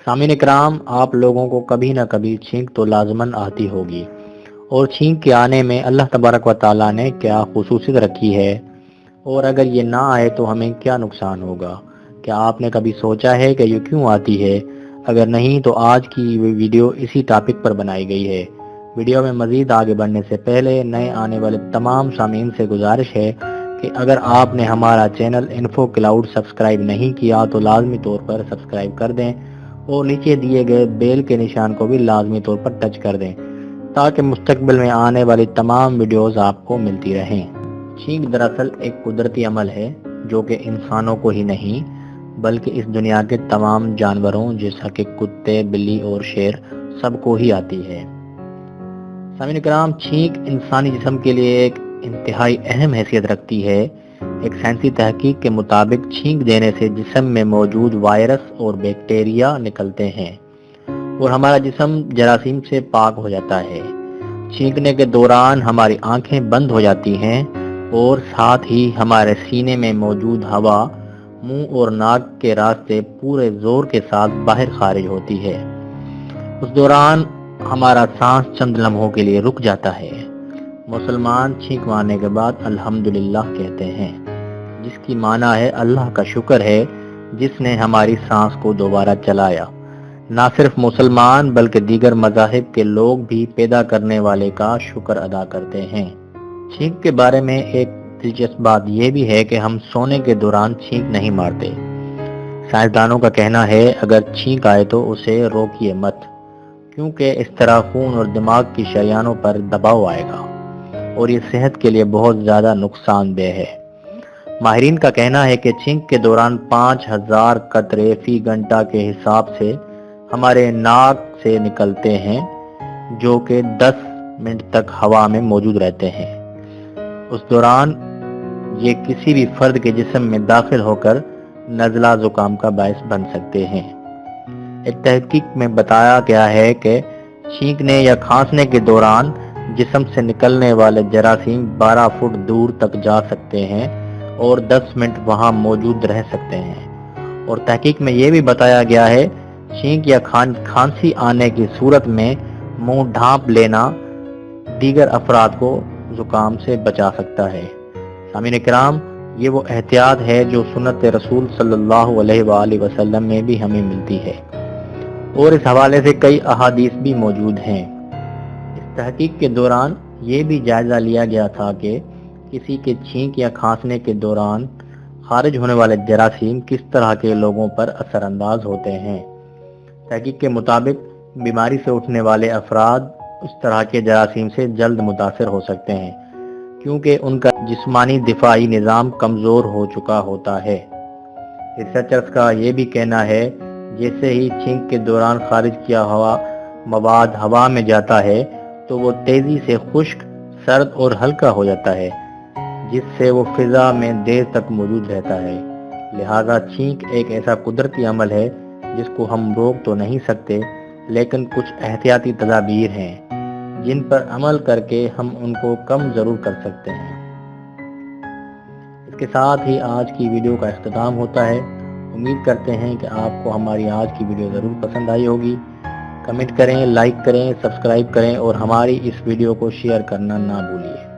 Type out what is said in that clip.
سامعین اکرام، آپ لوگوں کو کبھی نہ کبھی چھینک تو لازماً آتی ہوگی، اور چھینک کے آنے میں اللہ تبارک و تعالیٰ نے کیا خصوصیت رکھی ہے، اور اگر یہ نہ آئے تو ہمیں کیا نقصان ہوگا؟ کیا آپ نے کبھی سوچا ہے کہ یہ کیوں آتی ہے؟ اگر نہیں تو آج کی ویڈیو اسی ٹاپک پر بنائی گئی ہے۔ ویڈیو میں مزید آگے بڑھنے سے پہلے نئے آنے والے تمام سامعین سے گزارش ہے کہ اگر آپ نے ہمارا چینل انفو کلاؤڈ سبسکرائب نہیں کیا تو لازمی طور پر سبسکرائب کر دیں، اور نیچے دیے گئے بیل کے نشان کو بھی لازمی طور پر ٹچ کر دیں تاکہ مستقبل میں آنے والی تمام ویڈیوز آپ کو ملتی رہیں۔ چھینک دراصل ایک قدرتی عمل ہے جو کہ انسانوں کو ہی نہیں بلکہ اس دنیا کے تمام جانوروں جیسا کہ کتے، بلی اور شیر سب کو ہی آتی ہے۔ سامعین کرام، چھینک انسانی جسم کے لیے ایک انتہائی اہم حیثیت رکھتی ہے۔ ایک سائنسی تحقیق کے مطابق چھینک دینے سے جسم میں موجود وائرس اور بیکٹیریا نکلتے ہیں اور ہمارا جسم جراثیم سے پاک ہو جاتا ہے۔ چھینکنے کے دوران ہماری آنکھیں بند ہو جاتی ہیں اور ساتھ ہی ہمارے سینے میں موجود ہوا منہ اور ناک کے راستے پورے زور کے ساتھ باہر خارج ہوتی ہے۔ اس دوران ہمارا سانس چند لمحوں کے لیے رک جاتا ہے۔ مسلمان چھینک مارنے کے بعد الحمدللہ کہتے ہیں، جس کی معنی ہے اللہ کا شکر ہے جس نے ہماری سانس کو دوبارہ چلایا۔ نہ صرف مسلمان بلکہ دیگر مذاہب کے لوگ بھی پیدا کرنے والے کا شکر ادا کرتے ہیں۔ چھینک کے بارے میں ایک دلچسپ بات یہ بھی ہے کہ ہم سونے کے دوران چھینک نہیں مارتے۔ سائنسدانوں کا کہنا ہے اگر چھینک آئے تو اسے روکیے مت، کیونکہ اس طرح خون اور دماغ کی شریانوں پر دباؤ آئے گا اور یہ صحت کے لیے بہت زیادہ نقصان دہ ہے۔ ماہرین کا کہنا ہے کہ چھینک کے دوران 5000 قطرے فی گھنٹہ کے حساب سے ہمارے ناک سے نکلتے ہیں، جو کہ 10 منٹ تک ہوا میں موجود رہتے ہیں۔ اس دوران یہ کسی بھی فرد کے جسم میں داخل ہو کر نزلہ زکام کا باعث بن سکتے ہیں۔ ایک تحقیق میں بتایا گیا ہے کہ چھینکنے یا کھانسنے کے دوران جسم سے نکلنے والے جراثیم 12 فٹ دور تک جا سکتے ہیں اور 10 منٹ وہاں موجود رہ سکتے ہیں۔ اور تحقیق میں یہ بھی بتایا گیا ہے چھینک یا کھانسی آنے کی صورت میں منہ ڈھانپ لینا دیگر افراد کو زکام سے بچا سکتا ہے۔ سامعین اکرام، یہ وہ احتیاط ہے جو سنت رسول صلی اللہ علیہ وآلہ وسلم میں بھی ہمیں ملتی ہے، اور اس حوالے سے کئی احادیث بھی موجود ہیں۔ اس تحقیق کے دوران یہ بھی جائزہ لیا گیا تھا کہ کسی کے چھینک یا کھانسنے کے دوران خارج ہونے والے جراثیم کس طرح کے لوگوں پر اثر انداز ہوتے ہیں۔ تحقیق کے مطابق بیماری سے اٹھنے والے افراد اس طرح کے جراثیم سے جلد متاثر ہو سکتے ہیں، کیونکہ ان کا جسمانی دفاعی نظام کمزور ہو چکا ہوتا ہے۔ ریسرچرز کا یہ بھی کہنا ہے جیسے ہی چھینک کے دوران خارج کیا ہوا مواد ہوا میں جاتا ہے تو وہ تیزی سے خشک، سرد اور ہلکا ہو جاتا ہے، جس سے وہ فضا میں دیر تک موجود رہتا ہے۔ لہذا چھینک ایک ایسا قدرتی عمل ہے جس کو ہم روک تو نہیں سکتے، لیکن کچھ احتیاطی تدابیر ہیں جن پر عمل کر کے ہم ان کو کم ضرور کر سکتے ہیں۔ اس کے ساتھ ہی آج کی ویڈیو کا اختتام ہوتا ہے۔ امید کرتے ہیں کہ آپ کو ہماری آج کی ویڈیو ضرور پسند آئی ہوگی۔ کمنٹ کریں، لائک کریں، سبسکرائب کریں اور ہماری اس ویڈیو کو شیئر کرنا نہ بھولیے۔